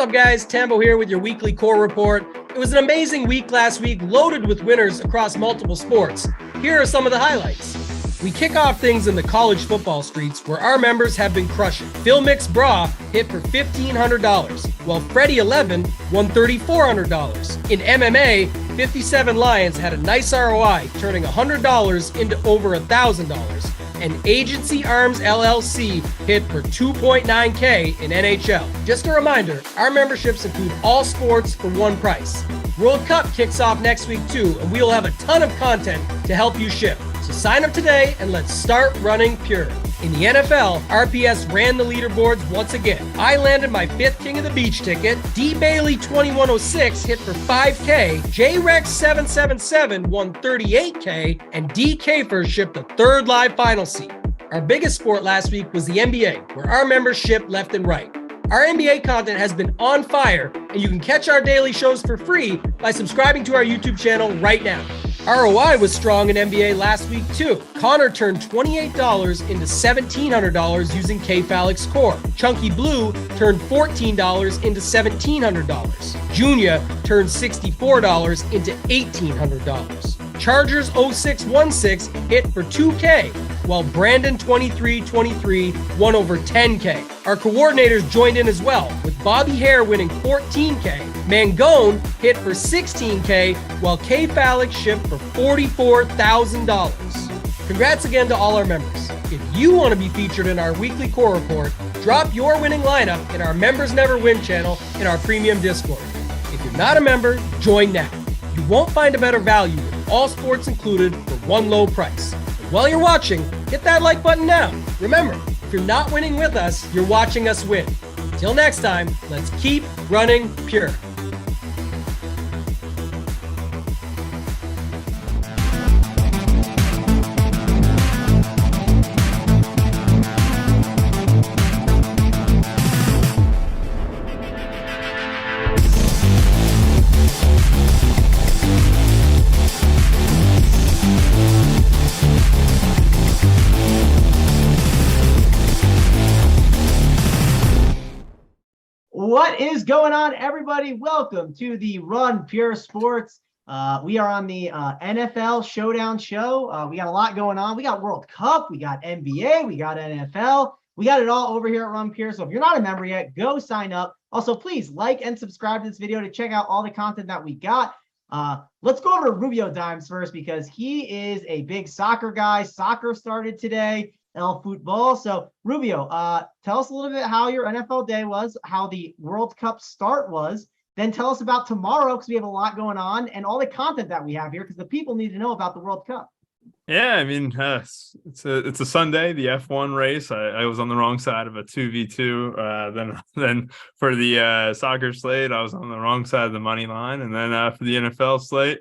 up, guys? Tambo here with your weekly core report. It was an amazing week last week, loaded with winners across multiple sports. Here are some of the highlights. We kick off things in the college football streets where our members have been crushing. Phil Mix Bra hit for $1,500, while Freddie 11 won $3,400. In MMA, 57 Lions had a nice ROI, turning $100 into over $1,000. And Agency Arms LLC hit for $2.9K in NHL. Just a reminder, our memberships include all sports for one price. World Cup kicks off next week too, and we'll have a ton of content to help you shift. So sign up today and let's start running pure. In the NFL, RPS ran the leaderboards once again. I landed my 5th King of the Beach ticket. D. Bailey 2106 hit for $5K. J. Rex 777 won $38K. And D. Kafer shipped the 3rd live final seat. Our biggest sport last week was the NBA, where our members shipped left and right. Our NBA content has been on fire, and you can catch our daily shows for free by subscribing to our YouTube channel right now. ROI was strong in NBA last week too. Connor turned $28 into $1,700 using K-Falix Core. Chunky Blue turned $14 into $1,700. Junior turned $64 into $1,800. Chargers 0616 hit for $2K, while Brandon 2323 won over $10K. Our coordinators joined in as well, with Bobby Hare winning $14K. Mangone hit for $16K, while K-Falix shipped for $44,000. Congrats again to all our members. If you want to be featured in our weekly core report, drop your winning lineup in our Members Never Win channel in our premium Discord. If you're not a member, join now. You won't find a better value with all sports included for one low price. And while you're watching, hit that like button now. Remember, if you're not winning with us, you're watching us win. Until next time, let's keep running pure. What is going on, everybody? Welcome to the Run Pure Sports. We are on the NFL Showdown show. We got a lot going on. We got World Cup, we got NBA, we got NFL. We got it all over here at Run Pure. So if you're not a member yet, go sign up. Also, please like and subscribe to this video to check out all the content that we got. Let's go over to Rubio Dimes first because he is a big soccer guy. Soccer started today. El Football. So Rubio, tell us a little bit how your NFL day was, how the World Cup start was, then tell us about tomorrow because we have a lot going on and all the content that we have here because the people need to know about the World Cup. Yeah, I mean, it's a Sunday, the F1 race. I was on the wrong side of a 2v2. Then for the soccer slate, I was on the wrong side of the money line. And then for the NFL slate,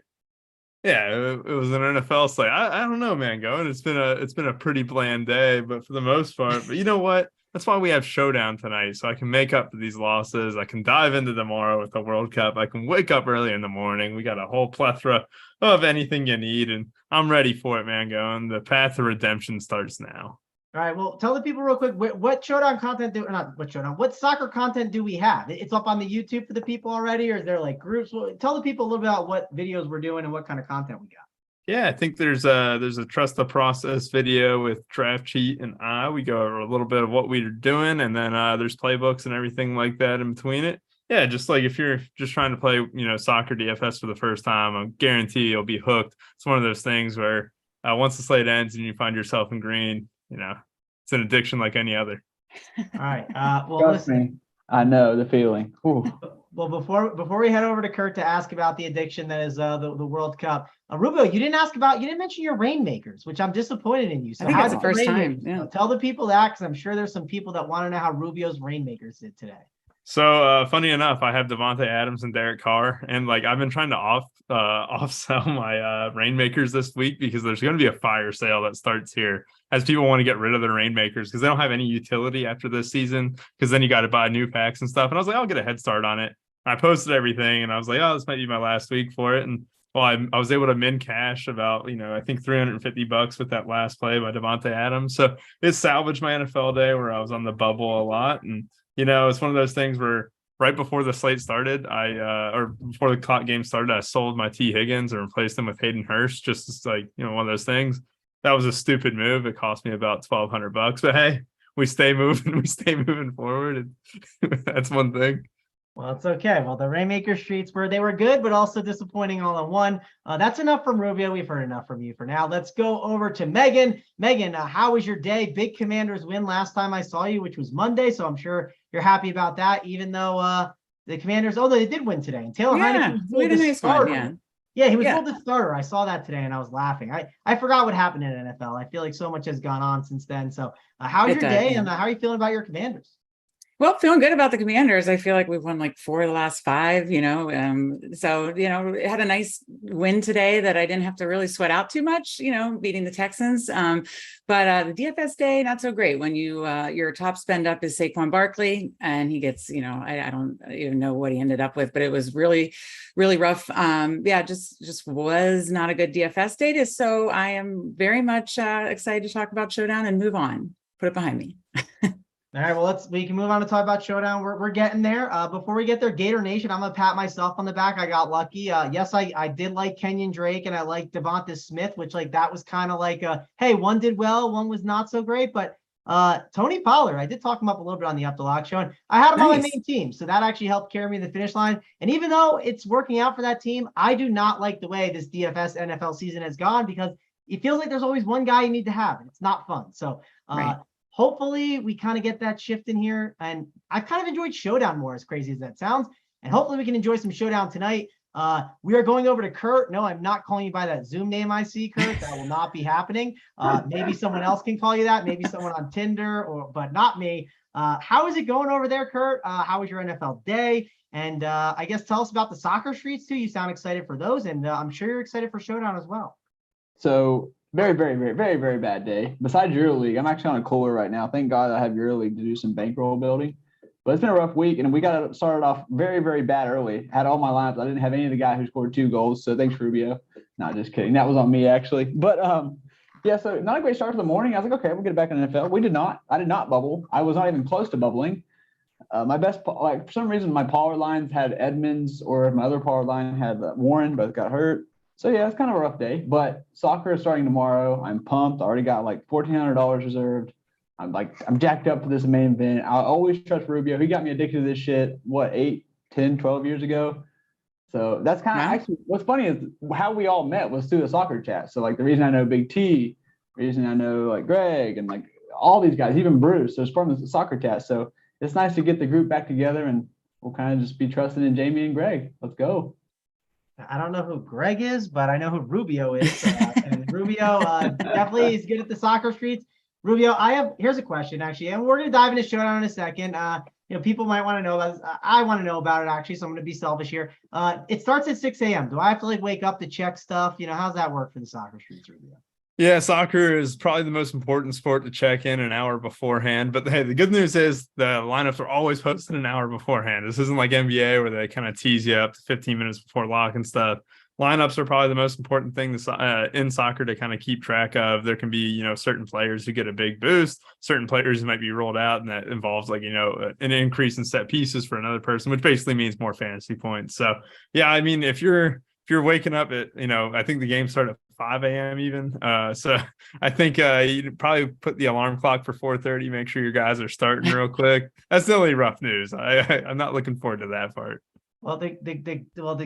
yeah, it was an NFL slate. I don't know, man. It's been a pretty bland day, but for the most part. But you know what? That's why we have Showdown tonight, so I can make up for these losses. I can dive into tomorrow with the World Cup. I can wake up early in the morning. We got a whole plethora of anything you need, and I'm ready for it, man. The path to redemption starts now. All right, well, tell the people real quick, what Showdown content what soccer content do we have? It's up on the YouTube for the people already, or is there like groups? Well, tell the people a little bit about what videos we're doing and what kind of content we got. Yeah, I think there's a Trust the Process video with Draft Cheat and we go over a little bit of what we're doing, and then there's playbooks and everything like that in between it. Yeah, just like if you're just trying to play, soccer DFS for the first time, I guarantee you'll be hooked. It's one of those things where once the slate ends and you find yourself in green, it's an addiction like any other. All right. Well, Trust me, I know the feeling. Ooh. Well, before we head over to Kurt to ask about the addiction that is the World Cup, Rubio, you didn't mention your rainmakers, which I'm disappointed in you. So I think that's the first time. Yeah. Tell the people that, because I'm sure there's some people that want to know how Rubio's rainmakers did today. So funny enough, I have Devontae Adams and Derek Carr, and like I've been trying to offsell my rainmakers this week because there's going to be a fire sale that starts here as people want to get rid of their rainmakers because they don't have any utility after this season because then you got to buy new packs and stuff. And I was like, I'll get a head start on it. And I posted everything and I was like, oh, this might be my last week for it. And well, I was able to min cash about, I think $350 with that last play by Devontae Adams. So it salvaged my NFL day where I was on the bubble a lot. And, it's one of those things where right before the slate started, or before the clock game started, I sold my T Higgins and replaced him with Hayden Hurst, just as like, one of those things. That was a stupid move. It cost me about $1,200, but hey, we stay moving. We stay moving forward. That's one thing. Well, it's okay. Well, the Rainmaker Streets they were good, but also disappointing all in one. That's enough from Rubio. We've heard enough from you for now. Let's go over to Megan. Megan, how was your day? Big Commanders win last time I saw you, which was Monday. So I'm sure you're happy about that, even though the Commanders, they did win today. And Taylor Heineke was we had a nice starter. one, Yeah, he was both the starter. I saw that today and I was laughing. I forgot what happened in NFL. I feel like so much has gone on since then. So how's your day and how are you feeling about your Commanders? Well, feeling good about the Commanders. I feel like we've won like 4 of the last 5, so, had a nice win today that I didn't have to really sweat out too much, beating the Texans. But the DFS day, not so great when your top spend up is Saquon Barkley and he gets, I don't even know what he ended up with, but it was really, really rough. Just was not a good DFS day. So I am very much excited to talk about Showdown and move on, put it behind me. All right, well, we can move on to talk about Showdown. We're getting there. Before we get there, Gator Nation, I'm gonna pat myself on the back. I got lucky. Yes, I did like Kenyon Drake and I like Devonta Smith, which that was kind of like hey, one did well, one was not so great. But Tony Pollard, I did talk him up a little bit on the Up the Lock show, and I had him on my main team, so that actually helped carry me to the finish line. And even though it's working out for that team, I do not like the way this DFS NFL season has gone because it feels like there's always one guy you need to have, and it's not fun. So. Hopefully we kind of get that shift in here. And I've kind of enjoyed Showdown more, as crazy as that sounds. And hopefully we can enjoy some Showdown tonight. We are going over to Kurt. No, I'm not calling you by that Zoom name I see, Kurt. That will not be happening. Maybe someone else can call you that. Maybe someone on Tinder, but not me. How is it going over there, Kurt? How was your NFL day? And I guess tell us about the soccer streets too. You sound excited for those. And I'm sure you're excited for Showdown as well. So very, very, very, very, very bad day. Besides EuroLeague, I'm actually on a cooler right now. Thank God I have EuroLeague to do some bankroll building. But it's been a rough week, and we got started off very, very bad early. Had all my lineups. I didn't have any of the guy who scored 2 goals, so thanks, Rubio. Not just kidding. That was on me, actually. But, so not a great start to the morning. I was like, okay, we'll get back in the NFL. We did not. I did not bubble. I was not even close to bubbling. My best, for some reason, my power lines had Edmonds, or my other power line had Warren, both got hurt. So, yeah, it's kind of a rough day, but soccer is starting tomorrow. I'm pumped. I already got like $1,400 reserved. I'm jacked up for this main event. I always trust Rubio. He got me addicted to this shit, 8, 10, 12 years ago. So that's kind of actually what's funny is how we all met was through the soccer chat. So, the reason I know Big T, the reason I know, Greg and, all these guys, even Bruce, is from the soccer chat. So it's nice to get the group back together and we'll kind of just be trusting in Jamie and Greg. Let's go. I don't know who Greg is, but I know who Rubio is. And Rubio definitely is good at the soccer streets. Rubio, here's a question actually, and we're gonna dive into Showdown in a second. People might want to know about this. I want to know about it actually, so I'm gonna be selfish here. It starts at 6 a.m. Do I have to wake up to check stuff? How's that work for the soccer streets, Rubio? Yeah, soccer is probably the most important sport to check in an hour beforehand. But hey, the good news is the lineups are always posted an hour beforehand. This isn't like NBA where they kind of tease you up to 15 minutes before lock and stuff. Lineups are probably the most important thing in soccer to kind of keep track of. There can be, certain players who get a big boost, certain players who might be rolled out, and that involves an increase in set pieces for another person, which basically means more fantasy points. So, yeah, I mean, if you're waking up at, I think the game started at 5 a.m. even. So I think you'd probably put the alarm clock for 4:30, make sure your guys are starting real quick. That's the only rough news. I'm not looking forward to that part. Well, the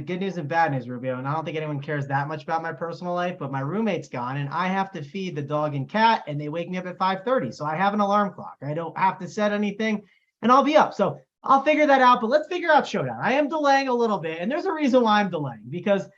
good news and bad news, Rubio, and I don't think anyone cares that much about my personal life, but my roommate's gone and I have to feed the dog and cat and they wake me up at 5:30. So I have an alarm clock. I don't have to set anything and I'll be up. So I'll figure that out, but let's figure out Showdown. I am delaying a little bit and there's a reason why I'm delaying because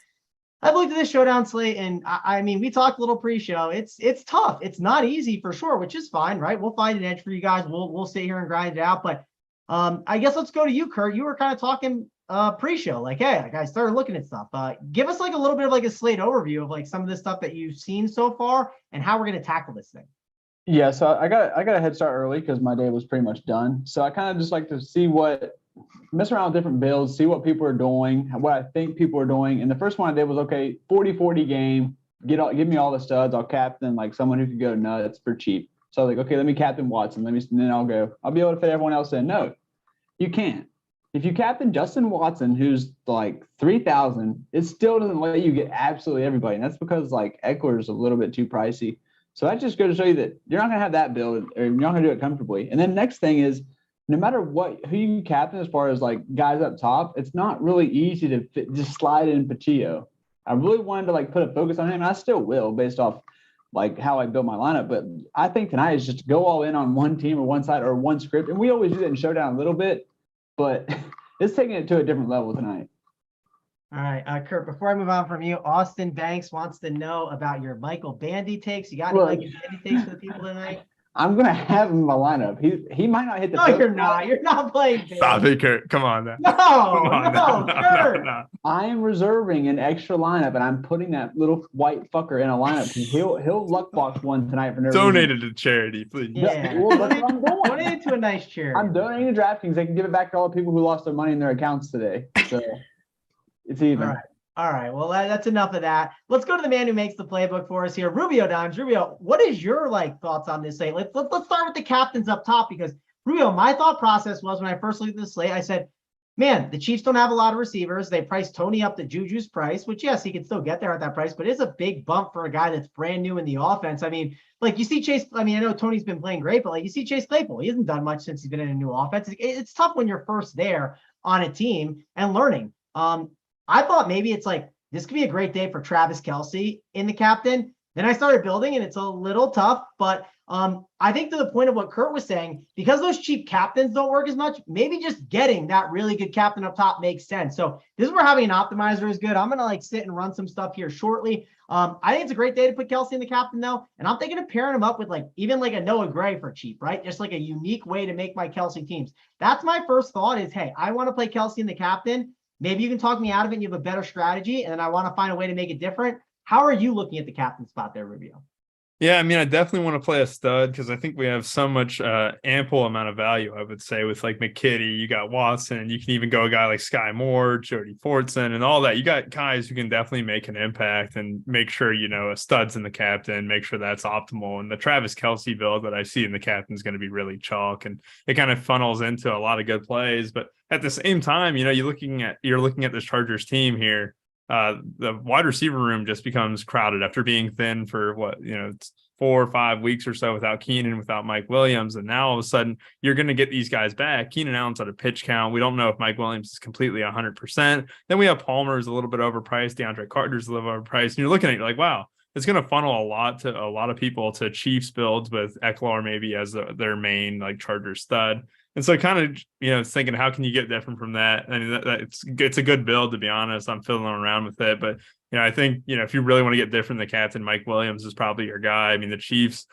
I've looked at this Showdown slate and I mean, we talked a little pre-show. It's tough. It's not easy for sure, which is fine, right? We'll find an edge for you guys. We'll sit here and grind it out. But I guess let's go to you, Kurt. You were kind of talking pre-show, hey, I started looking at stuff. Give us a little bit of a slate overview of some of the stuff that you've seen so far and how we're going to tackle this thing. Yeah, so I got a head start early because my day was pretty much done. So I kind of just like to see mess around with different builds, see what people are doing, what I think people are doing. And the first one I did was 40-40 game. Give me all the studs. I'll captain someone who could go nuts for cheap. So okay, let me captain Watson. And then I'll be able to fit everyone else in. No, you can't. if you captain Justin Watson, who's like 3,000, it still doesn't let you get absolutely everybody. And that's because like Eckler is a little bit too pricey. So that just goes to show you that you're not going to have that build, or you're not going to do it comfortably. And then next thing is, no matter who you captain as far as like guys up top, it's not really easy to just slide in Patillo. I really wanted to like put a focus on him, and I still will based off like how I build my lineup. But I think tonight is just go all in on one team or one side or one script. And we always do that in Showdown a little bit, but it's taking it to a different level tonight. All right, Kurt, before I move on from you, Austin Banks wants to know about your Michael Bandy takes. You got any Michael Bandy takes for the people tonight? I'm going to have him in my lineup. He might not hit the. No, you're not. You're not playing Bandy. Stop it, Kurt. Come on now. No, Kurt. No. I am reserving an extra lineup, and I'm putting that little white fucker in a lineup because he'll luck box one tonight for no reason. Donate it to charity, please. Yeah. Well, that's what I'm doing. Donate it to a nice charity. I'm donating to DraftKings. They can give it back to all the people who lost their money in their accounts today. So it's even. All right. Well, that's enough of that. Let's go to the man who makes the playbook for us here, Rubio Dimes. Rubio, what is your thoughts on this slate? Let's start with the captains up top, because Rubio, my thought process was when I first looked at the slate, I said, man, the Chiefs don't have a lot of receivers. They priced Tony up to Juju's price, which yes, he can still get there at that price, but it's a big bump for a guy that's brand new in the offense. I mean, like you see Chase. I mean, I know Tony's been playing great, but like you see Chase Claypool, he hasn't done much since he's been in a new offense. It's tough when you're first there on a team and learning. I thought maybe it's like, this could be a great day for Travis Kelce in the captain. Then I started building, and it's a little tough, but I think to the point of what Kurt was saying, because those cheap captains don't work as much, maybe just getting that really good captain up top makes sense. So this is where having an optimizer is good. I'm going to like sit and run some stuff here shortly. I think it's a great day to put Kelce in the captain though. And I'm thinking of pairing him up with like, even like a Noah Gray for cheap, right? Just like a unique way to make my Kelce teams. That's my first thought is, hey, I want to play Kelce in the captain. Maybe you can talk me out of it and you have a better strategy, and then I want to find a way to make it different. How are you looking at the captain spot there, Rubio? Yeah, I mean, I definitely want to play a stud because I think we have so much ample amount of value, I would say, with like McKitty, you got Watson, you can even go a guy like Sky Moore, Jody Fortson, and all that. You got guys who can definitely make an impact and make sure, a stud's in the captain, make sure that's optimal. And the Travis Kelce build that I see in the captain is going to be really chalk, and it kind of funnels into a lot of good plays. But at the same time, you're looking at this Chargers team here. The wide receiver room just becomes crowded after being thin for it's 4 or 5 weeks or so without Keenan, without Mike Williams. And now all of a sudden you're going to get these guys back. Keenan Allen's at a pitch count. We don't know if Mike Williams is completely 100%. Then we have Palmer's a little bit overpriced. DeAndre Carter's a little overpriced. And you're looking at it like, wow, it's going to funnel a lot of people to Chiefs builds with Eckler maybe as their main like Chargers stud. And so kind of, thinking, how can you get different from that? I mean, it's a good build, to be honest. I'm fiddling around with it. But, I think, if you really want to get different, the captain, Mike Williams, is probably your guy. I mean, the Chiefs,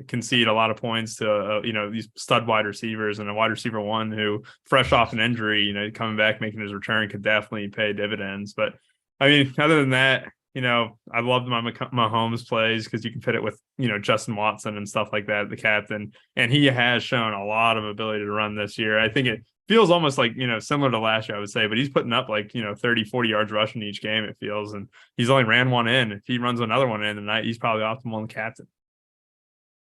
concede a lot of points to, these stud wide receivers, and a wide receiver one who, fresh off an injury, coming back, making his return could definitely pay dividends. But, I mean, other than that, I loved my Mahomes plays because you can fit it with, Justin Watson and stuff like that, the captain. And he has shown a lot of ability to run this year. I think it feels almost like, similar to last year, I would say, but he's putting up like, 30, 40 yards rushing each game, it feels. And he's only ran one in. If he runs another one in tonight, he's probably optimal in the captain.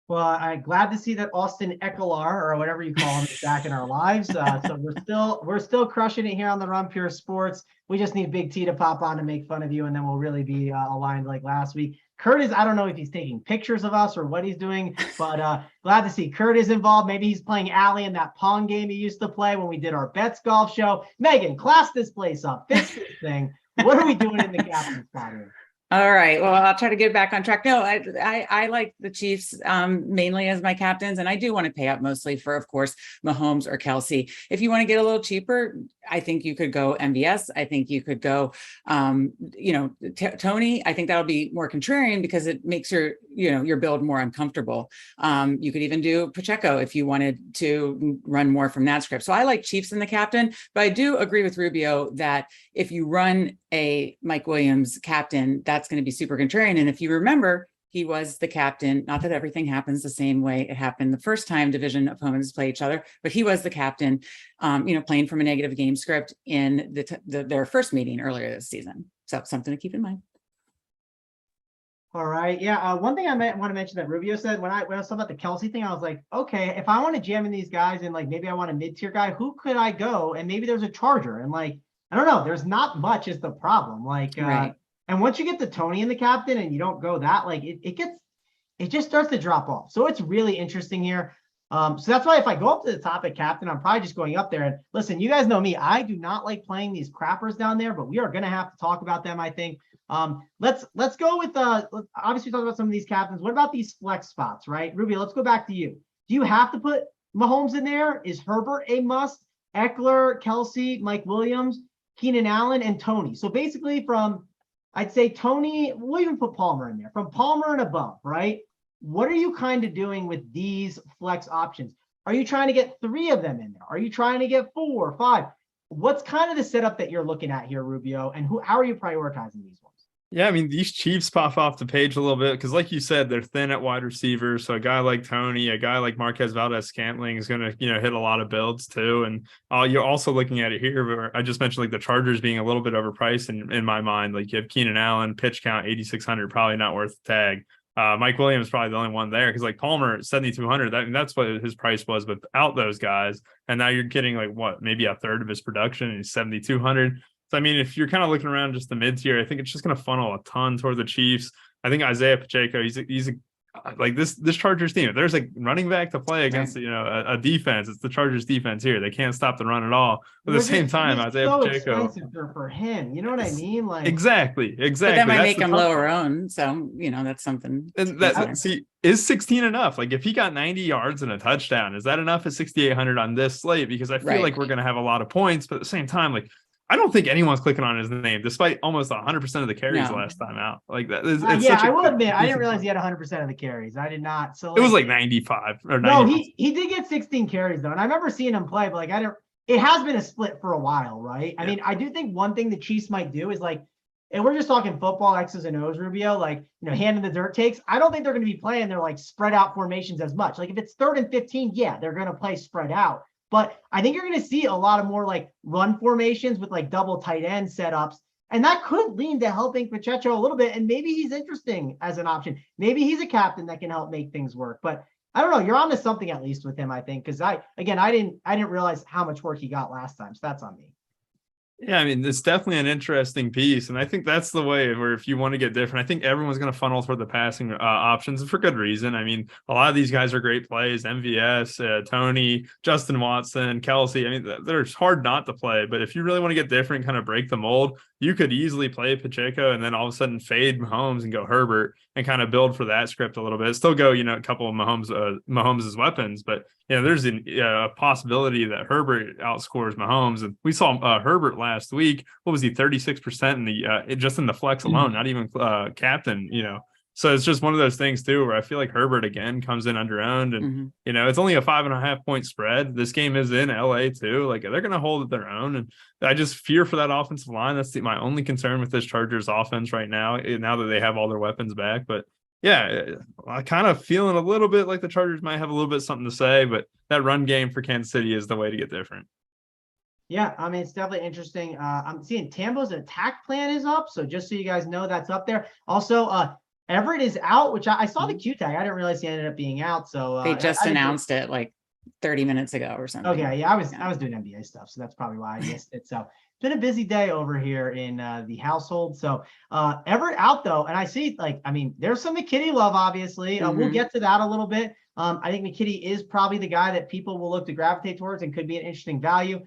Well, I'm glad to see that Austin Eckler, or whatever you call him, is back in our lives. So we're still crushing it here on the Run Pure Sports. We just need Big T to pop on to make fun of you, and then we'll really be aligned like last week. Kurt I don't know if he's taking pictures of us or what he's doing, but glad to see Kurt is involved. Maybe he's playing Allie in that Pong game he used to play when we did our Bets Golf show. Megan, class this place up. Fix this thing. What are we doing in the captain spot here? All right. Well, I'll try to get back on track. No, I like the Chiefs mainly as my captains, and I do want to pay up mostly for, of course, Mahomes or Kelce. If you want to get a little cheaper, I think you could go MVS. I think you could go, Tony. I think that'll be more contrarian because it makes your build more uncomfortable. You could even do Pacheco if you wanted to run more from that script. So I like Chiefs in the captain, but I do agree with Rubio that if you run a Mike Williams captain, that's going to be super contrarian. And if you remember, he was the captain. Not that everything happens the same way it happened the first time division opponents play each other, but he was the captain, playing from a negative game script in their first meeting earlier this season. So something to keep in mind. All right. Yeah. One thing I want to mention that Rubio said when I was talking about the Kelsey thing, I was like, okay, if I want to jam in these guys and like maybe I want a mid-tier guy, who could I go? And maybe there's a Charger. And like, I don't know, there's not much is the problem. Like, Right. and once you get the Tony in the captain and you don't go that, like it just starts to drop off. So it's really interesting here. So that's why if I go up to the top at captain, I'm probably just going up there. And listen, you guys know me, I do not like playing these crappers down there, but we are going to have to talk about them, I think. Let's go with obviously talk about some of these captains. What about these flex spots, right? Rubio, let's go back to you. Do you have to put Mahomes in there? Is Herbert a must? Eckler, Kelsey, Mike Williams, Keenan Allen, and Tony. So basically I'd say Tony, we'll even put Palmer in there. From Palmer and above, right? What are you kind of doing with these flex options? Are you trying to get 3 of them in there? Are you trying to get 4 or 5? What's kind of the setup that you're looking at here, Rubio? And how are you prioritizing these ones? Yeah, I mean, these Chiefs pop off the page a little bit because, like you said, they're thin at wide receiver. So a guy like Tony, a guy like Marquez Valdez-Scantling is going to, hit a lot of builds too. And you're also looking at it here where I just mentioned like the Chargers being a little bit overpriced in my mind. Like you have Keenan Allen, pitch count 8,600, probably not worth the tag. Mike Williams probably the only one there because like Palmer 7,200. That's what his price was without those guys. And now you're getting like maybe a third of his production and he's 7,200. So, I mean, if you're kind of looking around just the mid-tier, I think it's just going to funnel a ton toward the Chiefs. I think Isaiah Pacheco, he's like this Chargers team. If there's a running back to play against, a defense, it's the Chargers defense here. They can't stop the run at all. But at the same time, Isaiah Pacheco. Expensive for him. You know what I mean? Like Exactly. But that might make him lower owned. So, that's something. And is 16 enough? Like if he got 90 yards and a touchdown, is that enough at 6,800 on this slate? Because I feel like we're going to have a lot of points, but at the same time, like, I don't think anyone's clicking on his name, despite almost 100% of the carries last time out. Like that. I will admit, I didn't realize he had 100% of the carries. I did not. So it was like 95 or 90. No, he did get 16 carries though, and I remember seeing him play. But like it has been a split for a while, right? I mean, I do think one thing the Chiefs might do is like, and we're just talking football X's and O's, Rubio, like hand in the dirt takes. I don't think they're going to be playing their like spread out formations as much. Like if it's 3rd and 15, yeah, they're going to play spread out. But I think you're going to see a lot of more like run formations with like double tight end setups. And that could lean to helping Pacheco a little bit. And maybe he's interesting as an option. Maybe he's a captain that can help make things work. But I don't know. You're onto something at least with him, I think. Because I didn't realize how much work he got last time. So that's on me. Yeah, I mean, it's definitely an interesting piece. And I think that's the way where if you want to get different, I think everyone's going to funnel toward the passing options for good reason. I mean, a lot of these guys are great plays, MVS, Tony, Justin Watson, Kelsey. I mean, they're hard not to play. But if you really want to get different, kind of break the mold, you could easily play Pacheco and then all of a sudden fade Mahomes and go Herbert and kind of build for that script a little bit. Still go, a couple of Mahomes' weapons, but there's a possibility that Herbert outscores Mahomes. And we saw Herbert last week. What was he? 36% in the just in the flex alone, not even captain. So it's just one of those things too, where I feel like Herbert again comes in underowned, and it's only a 5.5 point spread. This game is in LA too. Like they're going to hold it their own, and I just fear for that offensive line. That's my only concern with this Chargers offense right now. Now that they have all their weapons back, but yeah, I kind of feeling a little bit like the Chargers might have a little bit something to say, but that run game for Kansas City is the way to get different. Yeah, I mean, it's definitely interesting. I'm seeing Tambo's attack plan is up, so just so you guys know, that's up there. Also, Everett is out, which I saw the Q tag. I didn't realize he ended up being out. So they just announced it like 30 minutes ago or something. Okay, yeah, I was doing NBA stuff, so that's probably why I missed it. So it's been a busy day over here in the household. So Everett out though, and I see there's some McKitty love, obviously. We'll get to that a little bit. I think McKitty is probably the guy that people will look to gravitate towards and could be an interesting value.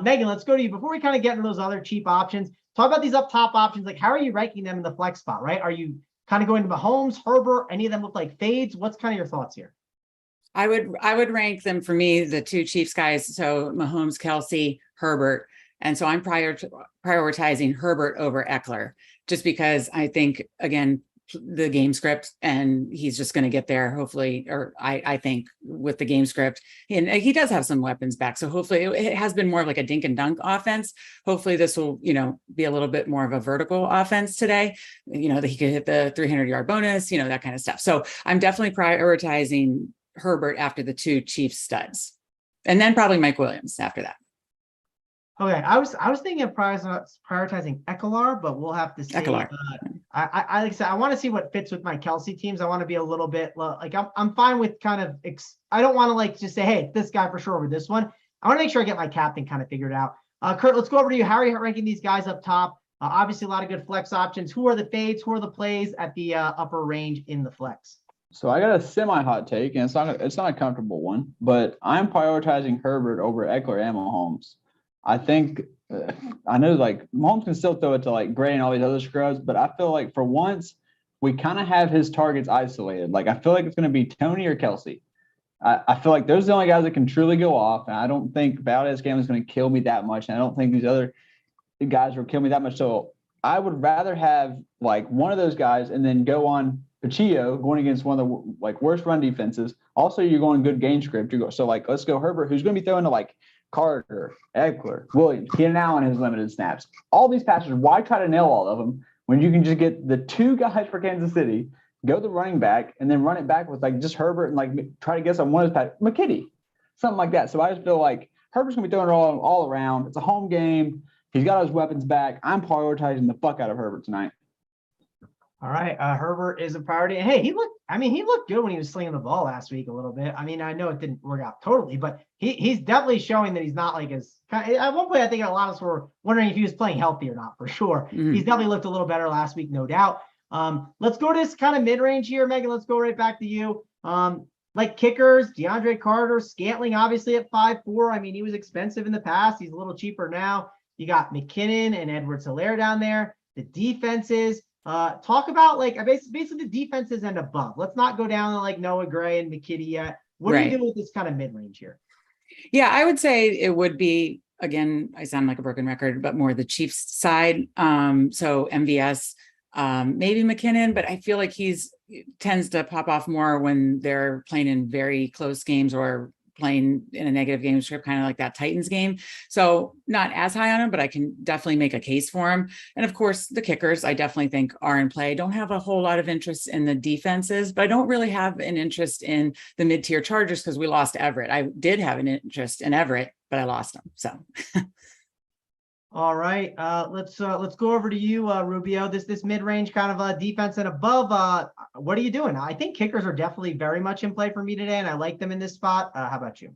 Megan, let's go to you before we kind of get into those other cheap options. Talk about these up top options. Like, how are you ranking them in the flex spot? Right? Are you kind of going to Mahomes, Herbert? Any of them look like fades? What's kind of your thoughts here? I would rank them for me, the 2 Chiefs guys. So Mahomes, Kelsey, Herbert. And so I'm prioritizing Herbert over Eckler, just because I think, again, the game script, and he's just going to get there hopefully, or I think with the game script, and he does have some weapons back. So hopefully it has been more of like a dink and dunk offense. Hopefully this will, be a little bit more of a vertical offense today, that he could hit the 300-yard bonus, that kind of stuff. So I'm definitely prioritizing Herbert after the 2 Chiefs studs, and then probably Mike Williams after that. Okay, I was thinking of prioritizing Eckler, but we'll have to see. I like I said, I want to see what fits with my Kelsey teams. I want to be a little bit like I'm fine with kind of I don't want to like just say, hey, this guy for sure over this one. I want to make sure I get my captain kind of figured out. Kurt, let's go over to you. How are you ranking these guys up top? Obviously, a lot of good flex options. Who are the fades? Who are the plays at the upper range in the flex? So I got a semi-hot take, and it's not a comfortable one, but I'm prioritizing Herbert over Eckler and Mahomes. I think I know like Mahomes can still throw it to like Gray and all these other scrubs, but I feel like for once we kind of have his targets isolated. Like I feel like it's going to be Tony or Kelsey. I feel like those are the only guys that can truly go off, and I don't think Valdez game is going to kill me that much, and I don't think these other guys will kill me that much. So I would rather have like one of those guys and then go on Pacheco going against one of the like worst run defenses. Also, you're going good game script. So like let's go Herbert, who's going to be throwing to like Carter, Eckler, Williams, Keenan Allen has limited snaps. All these passers, why try to nail all of them when you can just get the two guys for Kansas City, go the running back, and then run it back with like just Herbert and like try to guess on one of his McKitty, something like that. So I just feel like Herbert's going to be throwing it all around. It's a home game. He's got his weapons back. I'm prioritizing the fuck out of Herbert tonight. All right. Herbert is a priority. And hey, he looked good when he was slinging the ball last week a little bit. I mean, I know it didn't work out totally, but he's definitely showing that he's not like at one point, I think a lot of us were wondering if he was playing healthy or not for sure. Mm-hmm. He's definitely looked a little better last week, no doubt. Let's go to this kind of mid-range here, Megan. Let's go right back to you. Like kickers, DeAndre Carter, Scantling, obviously at 5'4". I mean, he was expensive in the past. He's a little cheaper now. You got McKinnon and Edwards-Helaire down there. The defenses, talk about like basically the defenses and above. Let's not go down to like Noah Gray and McKitty yet. What are you doing with this kind of mid-range here? Yeah, I would say it would be, again, I sound like a broken record, but more the Chiefs side. So MVS, maybe McKinnon, but I feel like tends to pop off more when they're playing in very close games or playing in a negative game script, kind of like that Titans game. So not as high on him, but I can definitely make a case for him. And of course, the kickers, I definitely think are in play. Don't have a whole lot of interest in the defenses, but I don't really have an interest in the mid-tier Chargers because we lost Everett. I did have an interest in Everett, but I lost him. So. All right, let's go over to you, Rubio. This mid-range kind of defense and above. What are you doing? I think kickers are definitely very much in play for me today, and I like them in this spot. How about you?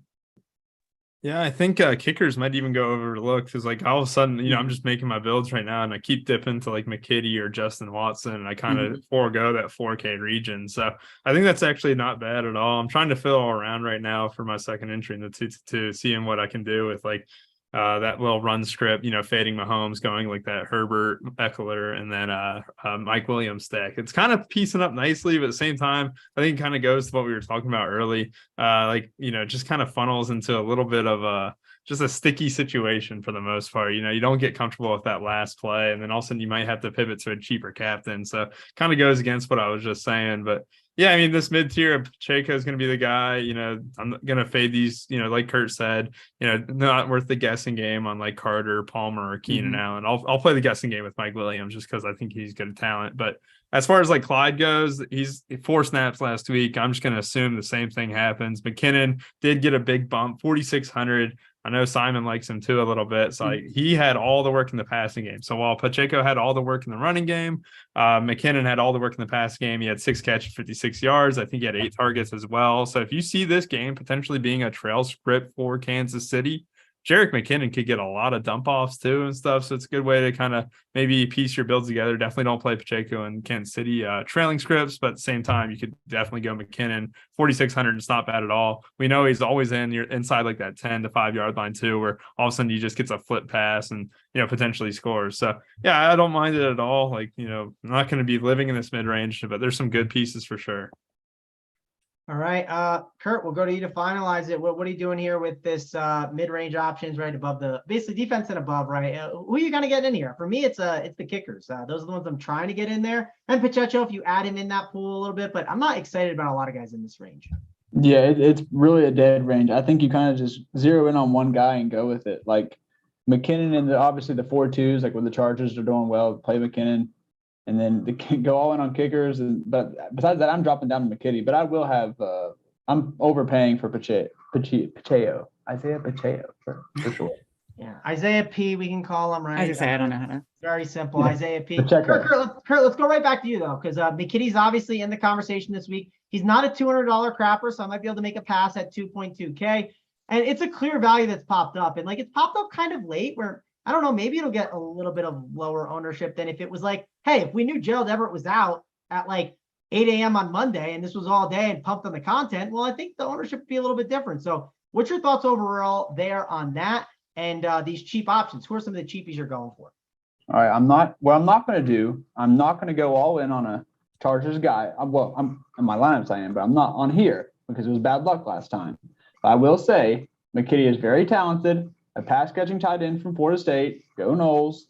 Yeah, I think kickers might even go overlooked because like all of a sudden, I'm just making my builds right now, and I keep dipping to like McKitty or Justin Watson, and I kind of forego that 4K region. So I think that's actually not bad at all. I'm trying to fill all around right now for my second entry in the 2-2, seeing what I can do with like. That little run script, fading Mahomes, going like that Herbert, Eckler, and then Mike Williams stack. It's kind of piecing up nicely, but at the same time, I think it kind of goes to what we were talking about early. Just kind of funnels into a little bit of just a sticky situation for the most part. You don't get comfortable with that last play, and then all of a sudden you might have to pivot to a cheaper captain. So kind of goes against what I was just saying, but yeah, I mean, this mid-tier, Pacheco is going to be the guy. I'm going to fade these, like Kurt said, not worth the guessing game on like Carter, Palmer, or Keenan Allen. I'll play the guessing game with Mike Williams just because I think he's good talent. But as far as like Clyde goes, he's 4 snaps last week. I'm just going to assume the same thing happens. McKinnon did get a big bump, 4,600. I know Simon likes him too a little bit. So he had all the work in the passing game. So while Pacheco had all the work in the running game, McKinnon had all the work in the pass game. He had 6 catches, 56 yards. I think he had 8 targets as well. So if you see this game potentially being a trail script for Kansas City, Jerick McKinnon could get a lot of dump offs too and stuff. So it's a good way to kind of maybe piece your builds together. Definitely don't play Pacheco and Kansas City trailing scripts, but at the same time, you could definitely go McKinnon. 4,600 is not bad at all. We know he's always inside like that 10 to 5 yard line too, where all of a sudden he just gets a flip pass and, potentially scores. So yeah, I don't mind it at all. Like, I'm not going to be living in this mid range, but there's some good pieces for sure. All right, Kurt, we'll go to you to finalize it. What are you doing here with this mid-range options right above basically defense and above, right? Who are you going to get in here? For me, it's the kickers. Those are the ones I'm trying to get in there. And Pacheco, if you add him in that pool a little bit, but I'm not excited about a lot of guys in this range. Yeah, it's really a dead range. I think you kind of just zero in on one guy and go with it. Like McKinnon and obviously the 4-2s, like when the Chargers are doing well, play McKinnon. And then go all in on kickers. But besides that, I'm dropping down to McKitty. But I will have I'm overpaying for Pacheco. Isaiah Pacheco for sure. Yeah, Isaiah P. We can call him, right? I don't know how to. Very simple, Yeah, Isaiah P. the checker. Kurt, let's go right back to you though, because McKitty's obviously in the conversation this week. He's not a $200 crapper, so I might be able to make a pass at 2.2K. And it's a clear value that's popped up, and like it's popped up kind of late, where I don't know, maybe it'll get a little bit of lower ownership than if it was like, hey, if we knew Gerald Everett was out at like 8 a.m. on Monday and this was all day and pumped on the content, well, I think the ownership would be a little bit different. So what's your thoughts overall there on that and these cheap options? Who are some of the cheapies you're going for? All right, I'm not going to do, I'm not going to go all in on a Chargers guy. I'm in my lineups I am, but I'm not on here because it was bad luck last time. But I will say McKitty is very talented, a pass catching tight end from Florida State. Go Noles.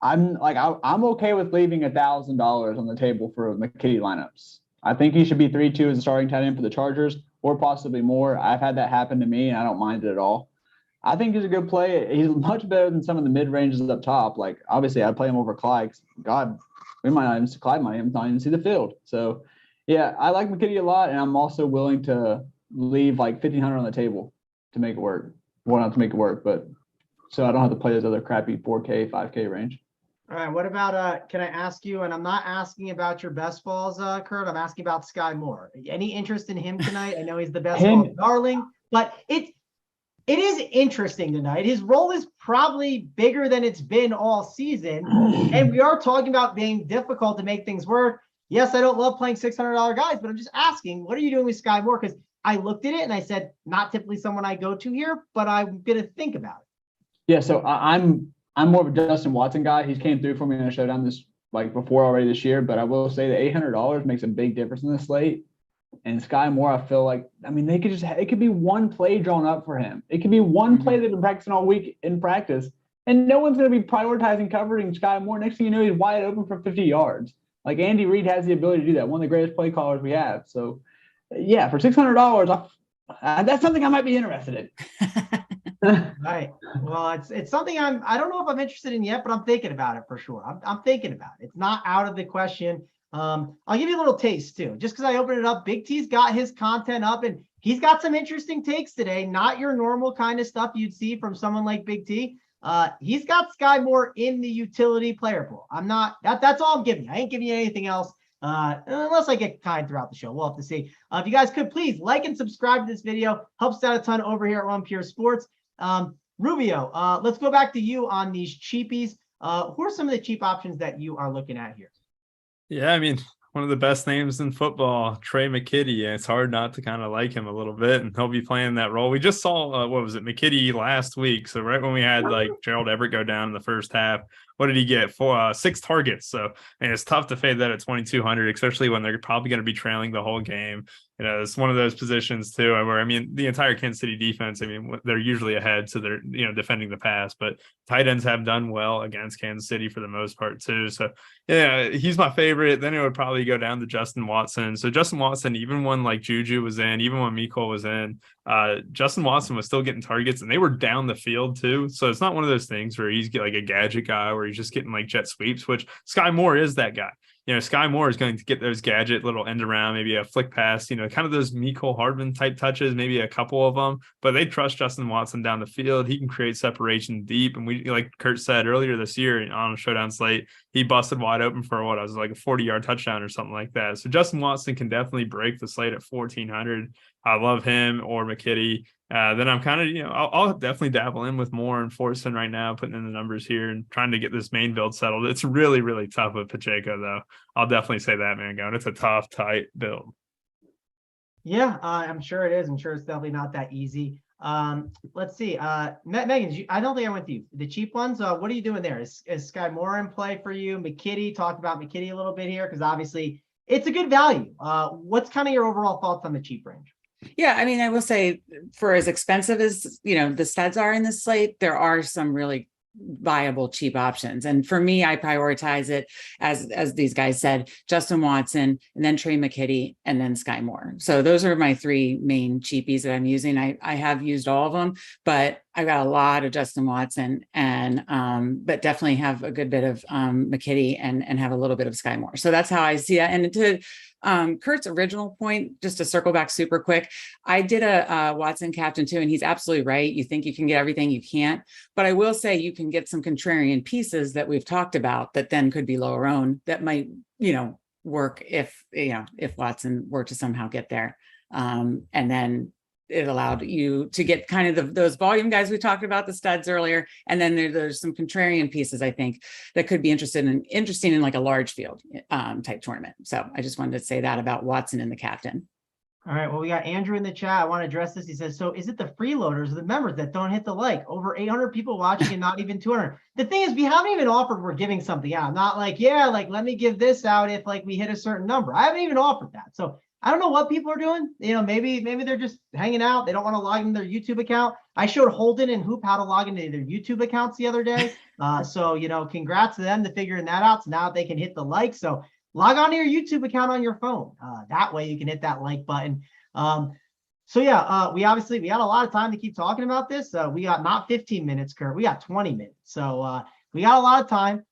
I'm okay with leaving $1,000 on the table for McKitty lineups. I think he should be 3-2 as a starting tight end for the Chargers, or possibly more. I've had that happen to me, and I don't mind it at all. I think he's a good play. He's much better than some of the mid ranges up top. Like obviously, I'd play him over Clyde. God, Clyde might not even see the field. So, yeah, I like McKitty a lot, and I'm also willing to leave like $1,500 on the table to make it work. Well, not to make it work, but so I don't have to play those other crappy 4K, 5K range. All right, what about, can I ask you, and I'm not asking about your best balls, Kurt, I'm asking about Sky Moore. Any interest in him tonight? I know he's the best ball darling, but it is interesting tonight. His role is probably bigger than it's been all season, and we are talking about being difficult to make things work. Yes, I don't love playing $600 guys, but I'm just asking, what are you doing with Sky Moore? Because I looked at it and I said, not typically someone I go to here, but I'm going to think about it. Yeah, so I'm more of a Justin Watson guy. He's came through for me in a showdown before already this year, but I will say that $800 makes a big difference in the slate. And Sky Moore, I feel like, I mean, it could be one play drawn up for him. It could be one play they've been practicing all week in practice, and no one's going to be prioritizing covering Sky Moore. Next thing you know, he's wide open for 50 yards. Like Andy Reid has the ability to do that. One of the greatest play callers we have. So, yeah, for $600, that's something I might be interested in. Right. Well, it's something I don't know if I'm interested in yet, but I'm thinking about it for sure. I'm thinking about it. It's not out of the question. I'll give you a little taste too, just because I opened it up. Big T's got his content up and he's got some interesting takes today. Not your normal kind of stuff you'd see from someone like Big T. He's got Sky Moore in the utility player pool. I'm not, that's all I'm giving you. I ain't giving you anything else. Unless I get kind throughout the show. We'll have to see. If you guys could please like and subscribe to this video, helps out a ton over here at Run Pure Sports. Rubio, let's go back to you on these cheapies. Who are some of the cheap options that you are looking at here? Yeah, I mean, one of the best names in football, Trey McKitty, and it's hard not to kind of like him a little bit, and he'll be playing that role. We just saw, McKitty last week. So right when we had like Gerald Everett go down in the first half, what did he get? 6 targets. So, and it's tough to fade that at 2,200, especially when they're probably going to be trailing the whole game. You know, it's one of those positions too, where, I mean, the entire Kansas City defense, I mean, they're usually ahead, so they're, defending the pass, but tight ends have done well against Kansas City for the most part too. So yeah, he's my favorite. Then it would probably go down to Justin Watson. So Justin Watson, even when like Juju was in, even when Mecole was in, Justin Watson was still getting targets, and they were down the field too. So it's not one of those things where he's like a gadget guy where he's just getting like jet sweeps, which Sky Moore is that guy. Sky Moore is going to get those gadget little end around, maybe a flick pass, kind of those Mecole Hardman type touches, maybe a couple of them, but they trust Justin Watson down the field. He can create separation deep. And we, like Kurt said earlier this year on a showdown slate, he busted wide open for I was like a 40-yard touchdown or something like that. So Justin Watson can definitely break the slate at 1,400. I love him or McKitty. Then I'm kind of, I'll definitely dabble in with Moore and Fortson right now, putting in the numbers here and trying to get this main build settled. It's really, really tough with Pacheco, though. I'll definitely say that, Mangone. It's a tough, tight build. Yeah, I'm sure it is. I'm sure it's definitely not that easy. Let's see. Megan, I don't think I went to you. The cheap ones, what are you doing there? Is Sky Moore in play for you? McKitty, talk about McKitty a little bit here, because obviously it's a good value. What's kind of your overall thoughts on the cheap range? Yeah, I mean, I will say for as expensive as, the studs are in this slate, there are some really viable cheap options. And for me, I prioritize it as these guys said, Justin Watson, and then Trey McKitty, and then Sky Moore. So those are my 3 main cheapies that I'm using. I have used all of them, but I've got a lot of Justin Watson and but definitely have a good bit of McKitty and have a little bit of Sky Moore. So that's how I see it. And to Kurt's original point, just to circle back super quick, I did a Watson captain too, and he's absolutely right. You think you can get everything, you can't. But I will say you can get some contrarian pieces that we've talked about that then could be lower owned that might, work if Watson were to somehow get there. And then it allowed you to get kind of those volume guys we talked about, the studs earlier. And then there's some contrarian pieces, I think, that could be interesting in like a large field type tournament. So I just wanted to say that about Watson and the captain. All right. Well, we got Andrew in the chat. I want to address this. He says, so is it the freeloaders or the members that don't hit the like? Over 800 people watching and not even 200. The thing is, we haven't even offered we're giving something out. Not like, let me give this out if like we hit a certain number. I haven't even offered that. So I don't know what people are doing. Maybe they're just hanging out. They don't want to log into their YouTube account. I showed Holden and Hoop how to log into their YouTube accounts the other day. So congrats to them to figuring that out. So now they can hit the like. So log on to your YouTube account on your phone. That way you can hit that like button. We had a lot of time to keep talking about this. We got not 15 minutes, Kurt. We got 20 minutes. So we got a lot of time.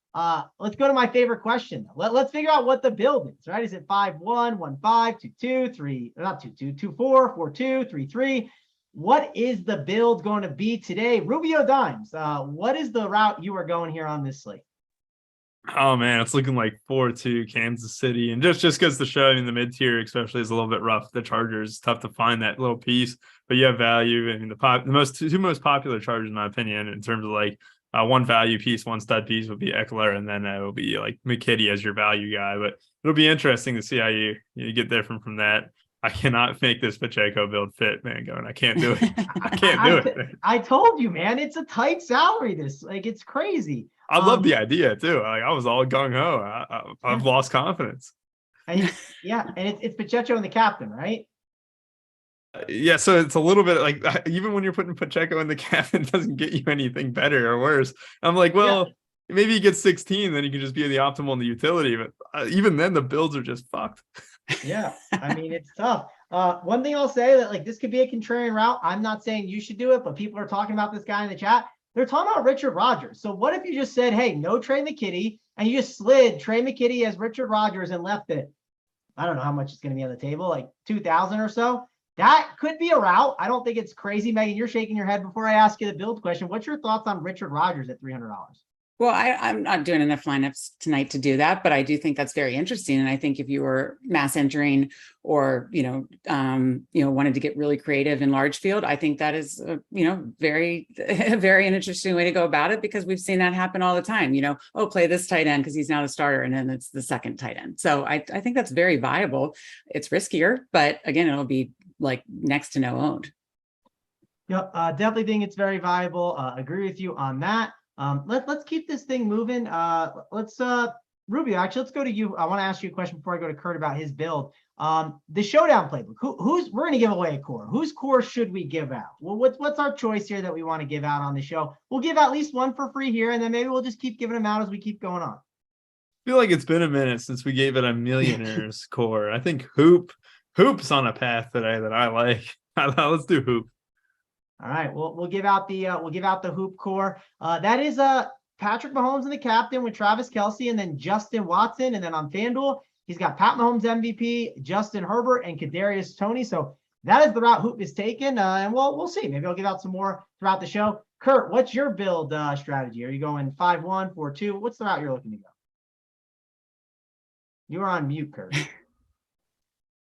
Let's go to my favorite question. Let's figure out what the build is, right? Is it 5-1, 1-5, 2-2, 3, not 2-2, 2-4, 4-2, 3-3? What is the build going to be today? Rubio Dimes, what is the route you are going here on this slate? Oh man, it's looking like 4-2 Kansas City, and just because the show in the mid tier, especially, is a little bit rough. The Chargers, it's tough to find that little piece, but you have value. I mean, the two most popular Chargers, in my opinion, in terms of like one value piece, one stud piece, would be Eckler, and then it will be like McKitty as your value guy. But it'll be interesting to see how you get different from that. I cannot make this Pacheco build fit, MANGONE. I can't do it. I can't do it. I told you, man, it's a tight salary. It's crazy. I love the idea too. Like, I was all gung ho. I've lost confidence. And it's Pacheco and the captain, right? Yeah, so it's a little bit like, even when you're putting Pacheco in the captain, it doesn't get you anything better or worse. I'm like, maybe you get 16, then you can just be the optimal in the utility. But even then, the builds are just fucked. Yeah, I mean, it's tough. One thing I'll say that like this could be a contrarian route. I'm not saying you should do it, but people are talking about this guy in the chat. They're talking about Richard Rodgers. So what if you just said, hey, no Trey McKitty, and you just slid Trey McKitty as Richard Rodgers and left it? I don't know how much it's going to be on the table, like 2,000 or so. That could be a route. I don't think it's crazy. Megan, you're shaking your head before I ask you the build question. What's your thoughts on Richard Rodgers at $300? Well, I'm not doing enough lineups tonight to do that, but I do think that's very interesting. And I think if you were mass entering or, wanted to get really creative in large field, I think that is, very, very interesting way to go about it, because we've seen that happen all the time. Play this tight end because he's now the starter, and then it's the second tight end. So I think that's very viable. It's riskier, but again, it'll be like next to no owned. Yep, definitely think it's very viable. Agree with you on that. Let's keep this thing moving. Rubio, actually, let's go to you. I want to ask you a question before I go to Kurt about his build. The showdown playbook. We're going to give away a core. Whose core should we give out? Well, what's our choice here that we want to give out on the show? We'll give at least one for free here, and then maybe we'll just keep giving them out as we keep going on. I feel like it's been a minute since we gave it a millionaire's core. I think Hoop's on a path today that I like. Let's do Hoop. All right, we'll give out the Hoop core. That is Patrick Mahomes and the captain with Travis Kelce, and then Justin Watson, and then on FanDuel he's got Pat Mahomes MVP, Justin Herbert, and Kadarius Toney. So that is the route Hoop is taken, and we'll see. Maybe I'll give out some more throughout the show. Kurt, what's your build strategy? Are you going 5-1, 4-2? What's the route you're looking to go? You are on mute, Kurt.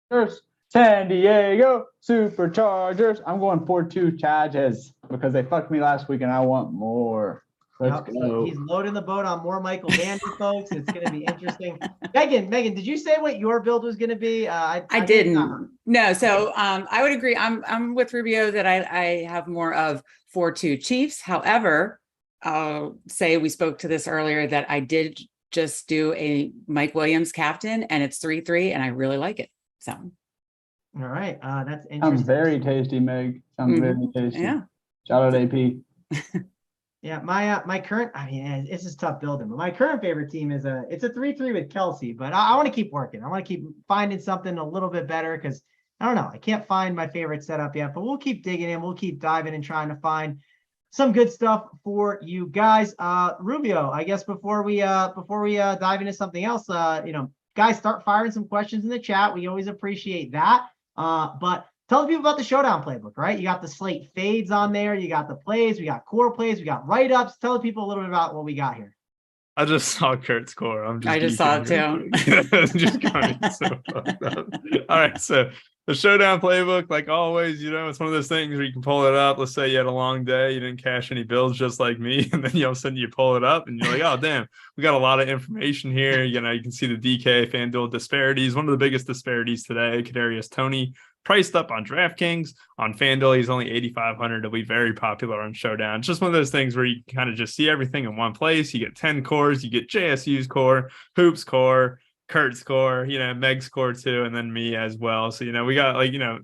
First, San Diego Superchargers. I'm going 4-2 Chargers because they fucked me last week and I want more. Let's go. So he's loading the boat on more Michael Bandy, folks. It's going to be interesting. Megan, did you say what your build was going to be? I didn't. No. So I would agree. I'm with Rubio that I have more of 4-2 Chiefs. However, I'll say we spoke to this earlier that I did just do a Mike Williams captain, and it's 3-3, and I really like it. So. All right. That's interesting. Sounds very tasty, Meg. Sounds very tasty. Yeah. Shout out AP. Yeah, my current, this is tough building, but my current favorite team is it's a 3-3 with Kelce, but I want to keep working. I want to keep finding something a little bit better because I don't know. I can't find my favorite setup yet, but we'll keep digging in. We'll keep diving and trying to find some good stuff for you guys. Rubio, I guess before we dive into something else, got guys, start firing some questions in the chat. We always appreciate that. But tell the people about the Showdown playbook, right? You got the slate fades on there. You got the plays. We got core plays. We got write-ups. Tell the people a little bit about what we got here. I just saw Kurt's score. I just saw it too. Just going so fucked up. All right, so the Showdown playbook, like always, it's one of those things where you can pull it up. Let's say you had a long day, you didn't cash any bills just like me, and then all of a sudden you pull it up and you're like, oh damn, we got a lot of information here. You can see the DK FanDuel disparities. One of the biggest disparities today, Kadarius Toney priced up on DraftKings. On FanDuel, he's only 8,500. It'll be very popular on Showdown. It's just one of those things where you kind of just see everything in one place. You get 10 cores, you get JSU's core, Hoop's core, Kurt's core, Meg's core too, and then me as well. So, we got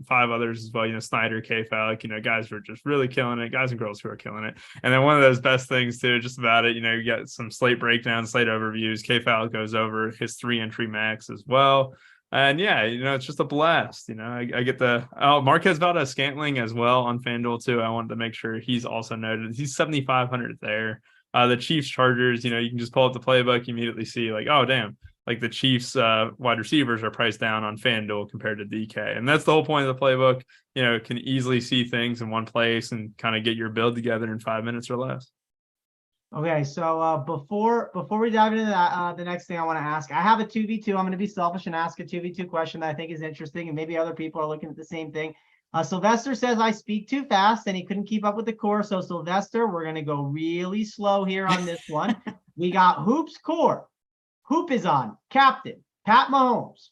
5 others as well, Snyder, K-Falk, guys who are just really killing it, guys and girls who are killing it. And then one of those best things too, just about it, you got some slate breakdowns, slate overviews. K-Falk goes over his 3-entry max as well. And yeah, it's just a blast. I get Marquez Valdez-Scantling as well on FanDuel too. I wanted to make sure he's also noted. He's 7,500 there. The Chiefs Chargers, you can just pull up the playbook, you immediately see like, oh damn, like the Chiefs wide receivers are priced down on FanDuel compared to DK. And that's the whole point of the playbook. Can easily see things in one place and kind of get your build together in 5 minutes or less. Okay, so before we dive into that, the next thing I want to ask, I have a 2v2. I'm going to be selfish and ask a 2v2 question that I think is interesting, and maybe other people are looking at the same thing. Sylvester says I speak too fast, and he couldn't keep up with the core. So Sylvester, we're going to go really slow here on this one. We got Hoop's core. Hoop is on captain Pat Mahomes,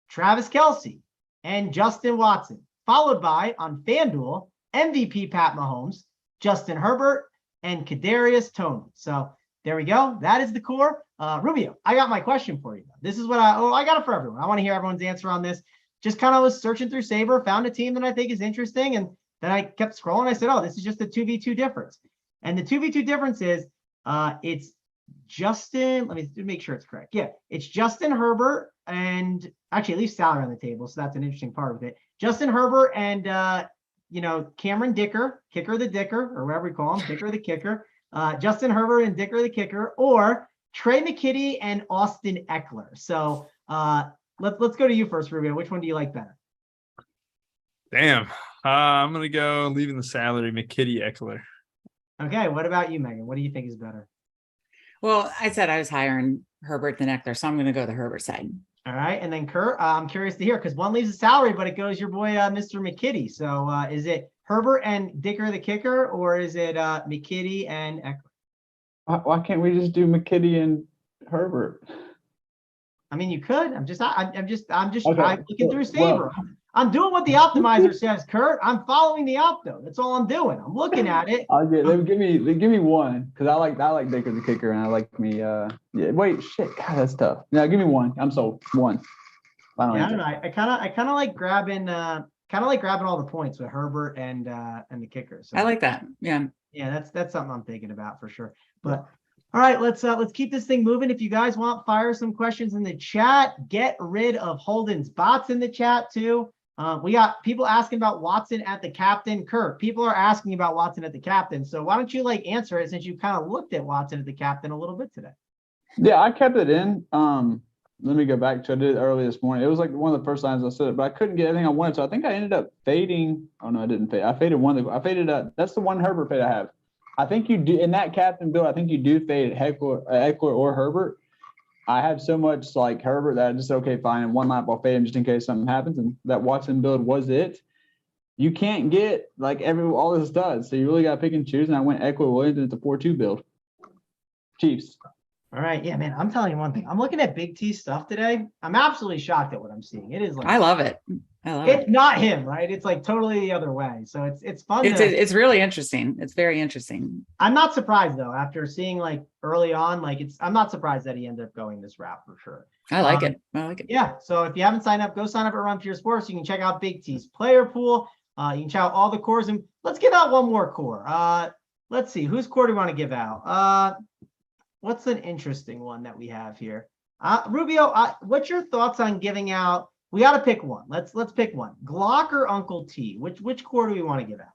Travis Kelce, and Justin Watson, followed by on FanDuel MVP Pat Mahomes, Justin Herbert, and Kadarius Toney. So there we go. That is the core. Rubio, I got my question for you. This is what I got it for everyone. I want to hear everyone's answer on this. Just kind of was searching through Saber, found a team that I think is interesting, and then I kept scrolling. I said, oh, this is just a 2v2 difference. And the 2v2 difference is it's Justin. Let me make sure it's correct. Yeah, it's Justin Herbert and actually at least salary on the table. So that's an interesting part of it. Justin Herbert and Cameron Dicker, Kicker the Dicker, or whatever we call him, Dicker the Kicker, Justin Herbert and Dicker the Kicker, or Trey McKitty and Austin Eckler. So let's go to you first, Rubio. Which one do you like better? Damn. I'm going to go leaving the salary, McKitty Eckler. Okay. What about you, Megan? What do you think is better? Well, I said I was higher on Herbert than Eckler, so I'm going to go the Herbert side. All right. And then Kurt, I'm curious to hear, because one leaves the salary, but it goes your boy, Mr. McKitty. So is it Herbert and Dicker the Kicker, or is it McKitty and Eckler? Why can't we just do McKitty and Herbert? I mean, you could. I'm Okay. looking through Saber. I'm doing what the optimizer says, Kurt. I'm following the opto. That's all I'm doing. I'm looking at it. Give me one, because I like Dicker the Kicker, and I like me. Yeah. Wait, shit. God, that's tough. No, give me one. I'm sold. One. I don't know. I kind of like grabbing all the points with Herbert and the Kicker. So I like that. Yeah. Yeah, that's something I'm thinking about for sure. But all right, let's keep this thing moving. If you guys want, fire some questions in the chat. Get rid of Holden's bots in the chat too. We got people asking about Watson at the captain. Kurt, people are asking about Watson at the captain. So why don't you answer it, since you kind of looked at Watson at the captain a little bit today? Yeah, I kept it in. Let me go back to it. I did it early this morning. It was like one of the first times I said it, but I couldn't get everything I wanted. So I think I ended up fading. Oh no, I didn't fade. I faded one. I faded. That's the one Herbert fade I have. I think you do in that captain build. I think you do fade Eckler or Herbert. I have so much like Herbert that I just okay, fine. And one lap I'll fade him just in case something happens. And that Watson build was it. You can't get all this does. So you really got to pick and choose. And I went Eckler Williams, and it's a 4-2 build. Chiefs. All right. Yeah, man. I'm telling you one thing. I'm looking at Big T stuff today. I'm absolutely shocked at what I'm seeing. It is I love it. It's not him, right? It's totally the other way. So it's fun. It's really interesting. It's very interesting. I'm not surprised though, after seeing early on, I'm not surprised that he ended up going this route for sure. I like it. I like it. Yeah. So if you haven't signed up, go sign up at Run Pure Sports. You can check out Big T's player pool. You can check out all the cores, and let's give out one more core. Let's see, whose core do we want to give out? What's an interesting one that we have here? Rubio, what's your thoughts on giving out? We got to pick one. Let's pick one. Glock or Uncle T? Which core do we want to give out?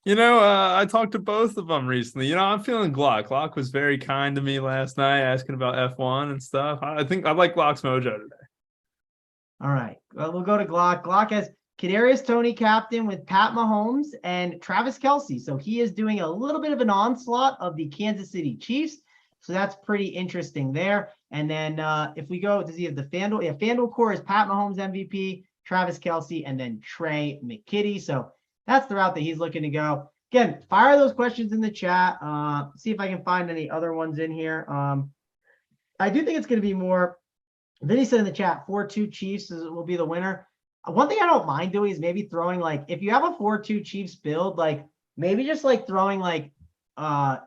I talked to both of them recently. I'm feeling Glock. Glock was very kind to me last night, asking about F1 and stuff. I think I like Glock's mojo today. All right. Well, we'll go to Glock. Glock has Kadarius Toney captain with Pat Mahomes and Travis Kelce. So he is doing a little bit of an onslaught of the Kansas City Chiefs. So that's pretty interesting there. And then if we go, does he have the FanDuel? Yeah, FanDuel core is Pat Mahomes MVP, Travis Kelce, and then Trey McKitty. So that's the route that he's looking to go. Again, fire those questions in the chat. See if I can find any other ones in here. I do think it's going to be more. Vinny said in the chat, 4-2 Chiefs will be the winner. One thing I don't mind doing is maybe throwing like, if you have a 4-2 Chiefs build, like maybe just like throwing like a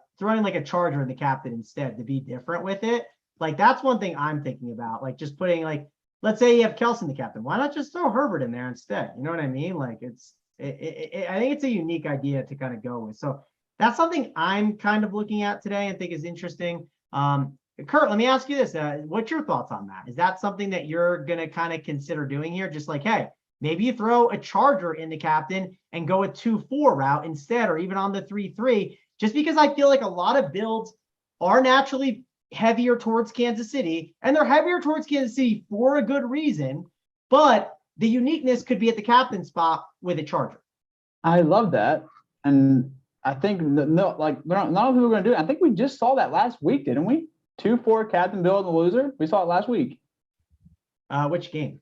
Charger in the captain instead to be different with it. Like that's one thing I'm thinking about. Like just putting like, let's say you have Kelce in the captain. Why not just throw Herbert in there instead? You know what I mean? Like I think it's a unique idea to kind of go with. So that's something I'm kind of looking at today and think is interesting. Kurt, let me ask you this. What's your thoughts on that? Is that something that you're going to kind of consider doing here? Just like, hey, maybe you throw a Charger in the captain and go a 2-4 route instead, or even on the 3-3, just because I feel like a lot of builds are naturally heavier towards Kansas City, and they're heavier towards Kansas City for a good reason, but the uniqueness could be at the captain spot with a Charger. I love that. And I think not all people are going to do it. I think we just saw that last week, didn't we? 2-4 captain build and the loser. We saw it last week. Which game?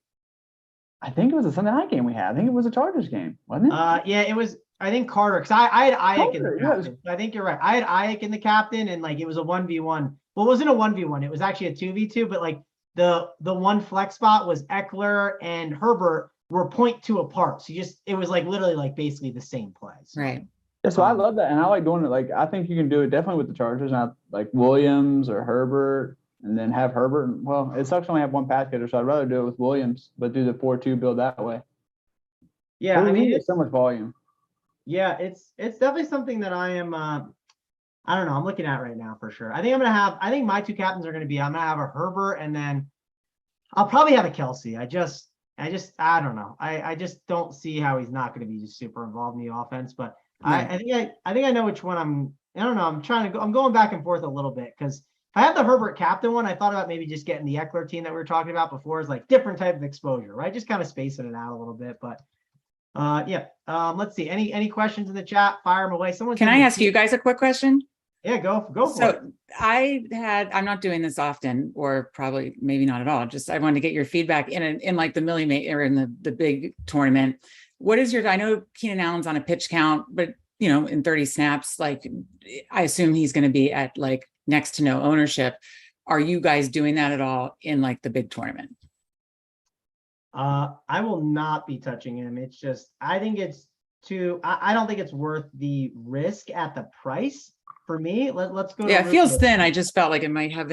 I think it was a Sunday night game we had. I think it was a Chargers game, wasn't it? Yeah, it was. I think Carter, because I had Ayuk in the Carter, captain. I think you're right. I had Ayuk in the captain, and like it was a 1v1. Well, it wasn't a 1v1. It was actually a 2v2. But like the one flex spot was Eckler and Herbert were 0.2 apart. So it was like literally like basically the same plays. Right. Yeah, so I love that, and I like doing it. Like I think you can do it definitely with the Chargers, not like Williams or Herbert, and then have Herbert. Well, it sucks to only have one pass catcher, so I'd rather do it with Williams, but do the 4-2 build that way. Yeah, I mean, it's so much volume. Yeah, it's definitely something that I am. I don't know. I'm looking at right now for sure. I think my two captains are going to be. I'm going to have a Herbert, and then I'll probably have a Kelce. I don't know. I just don't see how he's not going to be super involved in the offense, but. Right. I think I know which one I don't know. I'm going back and forth a little bit because if I have the Herbert captain one, I thought about maybe just getting the Eckler team that we were talking about before is like different type of exposure, right? Just kind of spacing it out a little bit. But yeah. Let's see. Any questions in the chat? Fire them away. Can I ask you guys a quick question? Yeah, go for it. I'm not doing this often, or probably maybe not at all. Just I wanted to get your feedback in like the Millie May or in the big tournament. What is I know Keenan Allen's on a pitch count, but in 30 snaps, like I assume he's going to be at like next to no ownership. Are you guys doing that at all in like the big tournament? I will not be touching him. It's just, I think it's I don't think it's worth the risk at the price for me. Let's go. Yeah, it feels thin. I just felt like it might have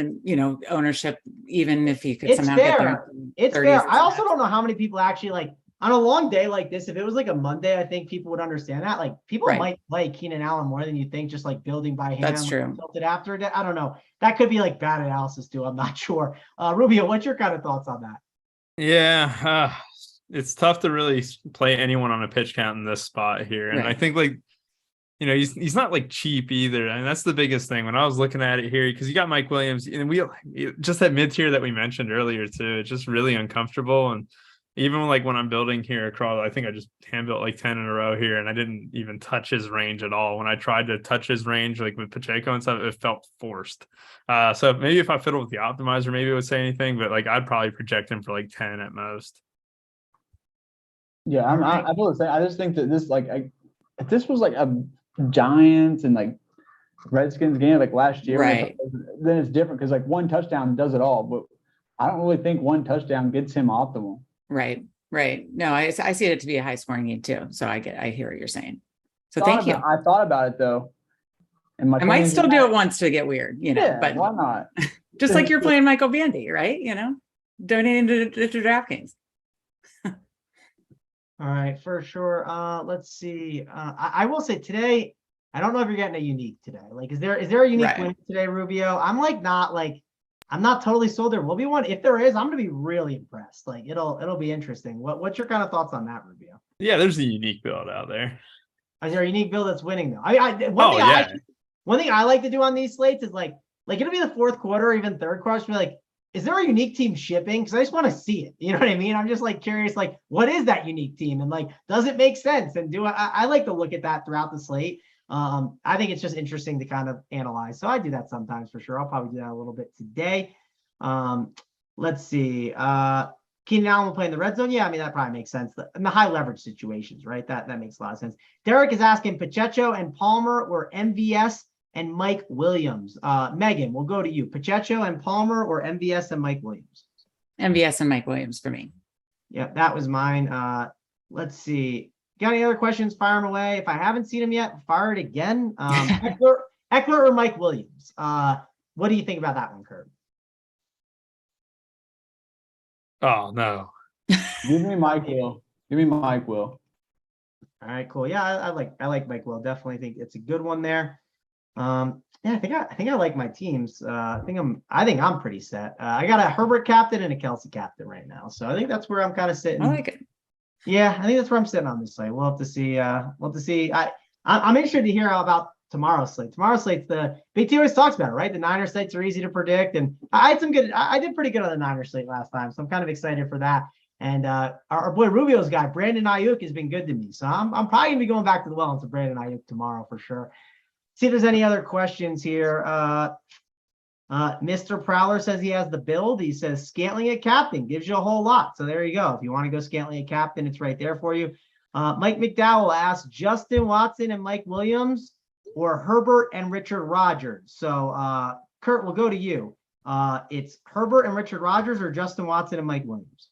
ownership, even if he could somehow get there. It's fair. I also don't know how many people actually like, on a long day like this, if it was like a Monday, I think people would understand that. Like people might like Keenan Allen more than you think, just like building by hand. That's true. Tilted after it. I don't know. That could be like bad analysis too. I'm not sure. Rubio, what's your kind of thoughts on that? Yeah, it's tough to really play anyone on a pitch count in this spot here. And I think like, he's not like cheap either. And that's the biggest thing when I was looking at it here, because you got Mike Williams and we just that mid tier that we mentioned earlier too. It's just really uncomfortable. And even like when I'm building here across, I think I just hand built like 10 in a row here, and I didn't even touch his range at all. When I tried to touch his range, like with Pacheco and stuff, it felt forced. So maybe if I fiddle with the optimizer, maybe it would say anything, but like I'd probably project him for like 10 at most. Yeah, I feel the same. I just think that this if this was like a Giants and like Redskins game like last year, right? Then it's different because like one touchdown does it all, but I don't really think one touchdown gets him optimal. Right. No, I see it to be a high scoring game too. So I hear what you're saying. So thank you. I thought about it though. And I might still do it once to get weird, but why not? Just like you're playing Michael Bandy, right? Donating to Draftkings. All right, for sure. Let's see. I will say today, I don't know if you're getting a unique today. Like, is there a unique win today, Rubio? I'm not totally sold. There will be one. If there is, I'm gonna be really impressed. Like it'll be interesting. What's your kind of thoughts on that, Rubio? Yeah, there's a unique build out there. Is there a unique build that's winning though? One thing I like to do on these slates is like it'll be the fourth quarter or even third quarter. Be like, is there a unique team shipping? Because I just want to see it. You know what I mean? I'm just like curious, like, what is that unique team? And like, does it make sense? And I like to look at that throughout the slate. I think it's just interesting to kind of analyze. So I do that sometimes for sure. I'll probably do that a little bit today. Let's see. Keenan Allen will play in the red zone. Yeah, I mean, that probably makes sense. In the high leverage situations, right? That makes a lot of sense. Derek is asking Pacheco and Palmer or MVS and Mike Williams. Megan, we'll go to you. Pacheco and Palmer or MVS and Mike Williams? MVS and Mike Williams for me. Yeah, that was mine. Let's see. Got any other questions? Fire them away. If I haven't seen them yet, fire it again. Eckler or Mike Williams? What do you think about that one, Kurt? Oh no. Give me Mike Will. Give me Mike Will. All right, cool. Yeah, I like Mike Will. Definitely think it's a good one there. Yeah, I think I like my teams. I think I'm pretty set. I got a Herbert captain and a Kelsey captain right now, so I think that's where I'm kind of sitting. I like it. Yeah, I think that's where I'm sitting on this slate. We'll have to see. I'm interested to hear about tomorrow's slate. Tomorrow's slate's the Big T always talks about it, right? The Niners slates are easy to predict, and I did pretty good on the Niners slate last time, so I'm kind of excited for that. And our boy Rubio's guy, Brandon Ayuk, has been good to me, so I'm probably gonna be going back to the well into Brandon Ayuk tomorrow for sure. See if there's any other questions here. Mr. Prowler says he has the build. He says Scantling at captain gives you a whole lot. So there you go. If you want to go Scantling at captain, it's right there for you. Mike McDowell asks Justin Watson and Mike Williams or Herbert and Richard Rodgers. So Kurt, we'll go to you. It's Herbert and Richard Rodgers or Justin Watson and Mike Williams?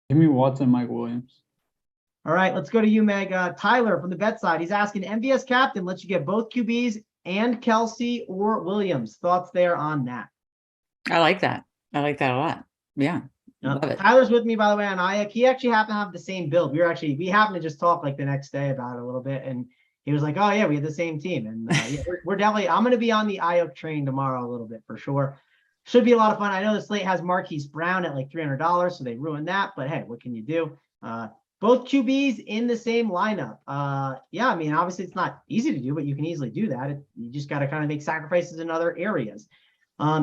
Give me Watson, Mike Williams. All right, let's go to you, Meg. Tyler from the bet side. He's asking MVS captain lets you get both QBs and Kelsey or Williams. Thoughts there on that? I like that. I like that a lot. Yeah. Love it. Tyler's with me, by the way, on Ayuk. He actually happened to have the same build. We happened to just talk like the next day about it a little bit. And he was like, oh yeah, we had the same team. And yeah, we're definitely, I'm going to be on the Ayuk train tomorrow a little bit for sure. Should be a lot of fun. I know the slate has Marquise Brown at like $300, so they ruined that, but hey, what can you do? Both QBs in the same lineup. Yeah, I mean, obviously it's not easy to do, but you can easily do that. You just got to kind of make sacrifices in other areas.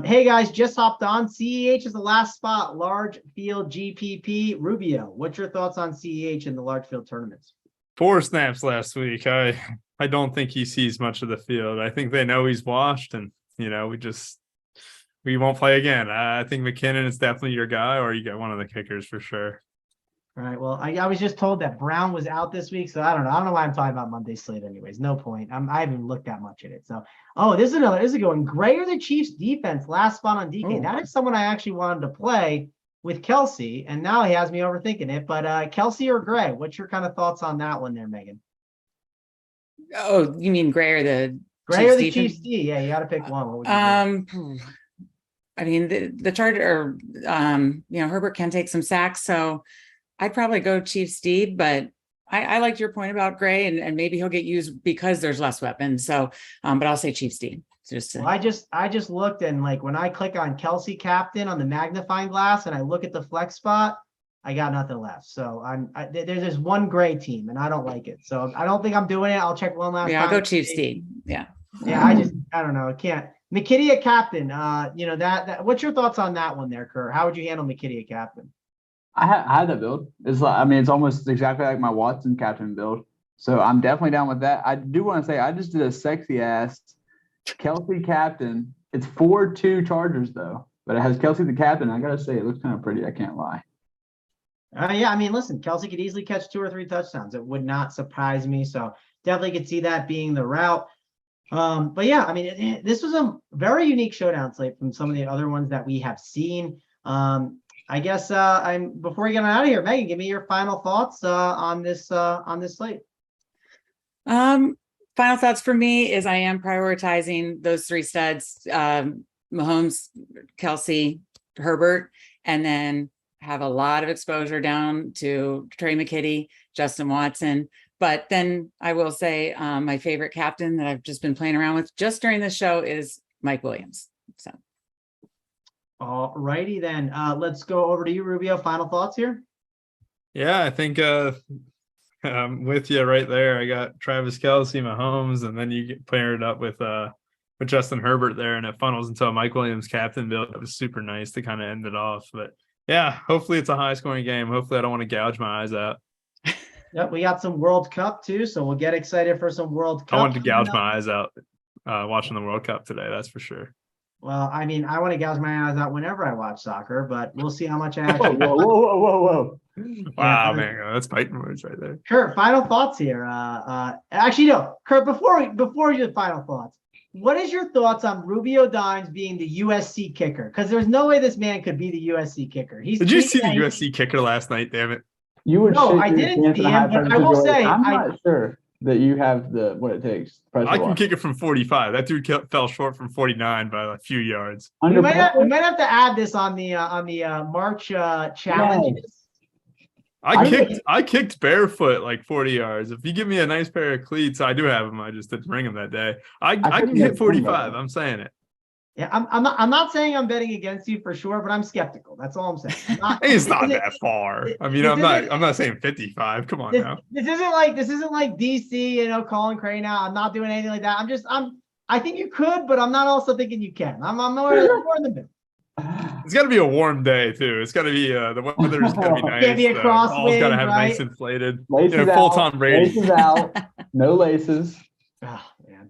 Hey guys, just hopped on. CEH is the last spot. Large field GPP. Rubio, what's your thoughts on CEH in the large field tournaments? 4 snaps last week. I don't think he sees much of the field. I think they know he's washed, and we won't play again. I think McKinnon is definitely your guy, or you get one of the kickers for sure. All right. Well, I was just told that Brown was out this week, so I don't know. I don't know why I'm talking about Monday slate anyways. No point. I haven't looked that much at it. So, this is a good one. Gray or the Chiefs defense, last spot on DK. Oh. That is someone I actually wanted to play with Kelsey, and now he has me overthinking it. But Kelsey or Gray, what's your kind of thoughts on that one there, Megan? Oh, you mean Gray or the Gray Chiefs or the defense? Chiefs D? Yeah, you got to pick one. What would you do? I mean, the Charger, Herbert can take some sacks, so I'd probably go Chiefs D, but I liked your point about Gray, and maybe he'll get used because there's less weapons. So, but I'll say Chiefs D. So Well, I just looked, and like when I click on Kelsey captain on the magnifying glass and I look at the flex spot, I got nothing left. So there's this one Gray team, and I don't like it. So I don't think I'm doing it. I'll check one last time. I'll go Chiefs D. Yeah. Yeah, I don't know. I can't. McKitty at captain. That. What's your thoughts on that one there, Kerr? How would you handle McKitty at captain? I had that build. It's almost exactly like my Watson captain build. So I'm definitely down with that. I do want to say I just did a sexy ass Kelsey captain. It's 4-2 Chargers though, but it has Kelsey the captain. I gotta say it looks kind of pretty. I can't lie. Yeah, I mean, listen, Kelsey could easily catch 2 or 3 touchdowns. It would not surprise me. So definitely could see that being the route. But yeah, I mean, this was a very unique showdown slate from some of the other ones that we have seen. I guess before we get out of here, Megan, give me your final thoughts on this slate. Final thoughts for me is I am prioritizing those 3 studs, Mahomes, Kelsey, Herbert, and then have a lot of exposure down to Trey McKitty, Justin Watson. But then I will say my favorite captain that I've just been playing around with just during the show is Mike Williams. So. All righty then. Let's go over to you, Rubio. Final thoughts here? Yeah, I think I'm with you right there. I got Travis Kelce, Mahomes, and then you get paired up with with Justin Herbert there, and it funnels into a Mike Williams captain build. It was super nice to kind of end it off. But yeah, hopefully it's a high scoring game. Hopefully I don't want to gouge my eyes out. Yep, we got some World Cup too, so we'll get excited for some World Cup. I wanted to gouge my eyes out watching the World Cup today. That's for sure. Well, I mean, I want to gouge my eyes out whenever I watch soccer, but we'll see how much I Whoa, actually. whoa. Wow, man, that's fighting words right there. Kurt, final thoughts here. Actually, no, Kurt. Before your final thoughts, what is your thoughts on Rubio Dimes being the USC kicker? Because there's no way this man could be the USC kicker. Did you see the USC kicker last night? Damn it! You would. No, I didn't see him, but I will say I'm not sure that you have what it takes. I can kick it from 45. That dude fell short from 49 by a few yards. We might have to add this on the March challenges. I kicked barefoot like 40 yards. If you give me a nice pair of cleats, I do have them. I just didn't bring them that day. I can hit 45. I'm saying it. Yeah, I'm not saying I'm betting against you for sure, but I'm skeptical. That's all I'm saying. It's not that far. I mean, I'm not saying 55. Come on now. This isn't like DC, Colin Crane now. I'm not doing anything like that. I think you could, but I'm not also thinking you can. I'm more in the middle. It's got to be a warm day too. It's got to be the weather's got to be nice. Can't be a crosswind, ball's got to have right? nice inflated. Laces full out, Tom Brady. Laces out. No laces. Oh man.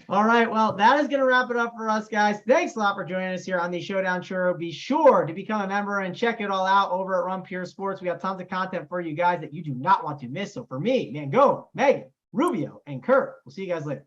All right. Well, that is going to wrap it up for us, guys. Thanks a lot for joining us here on the Showdown Show. Be sure to become a member and check it all out over at Run Pure Sports. We have tons of content for you guys that you do not want to miss. So for me, Mangone, Megan, Rubio, and Kurt, we'll see you guys later.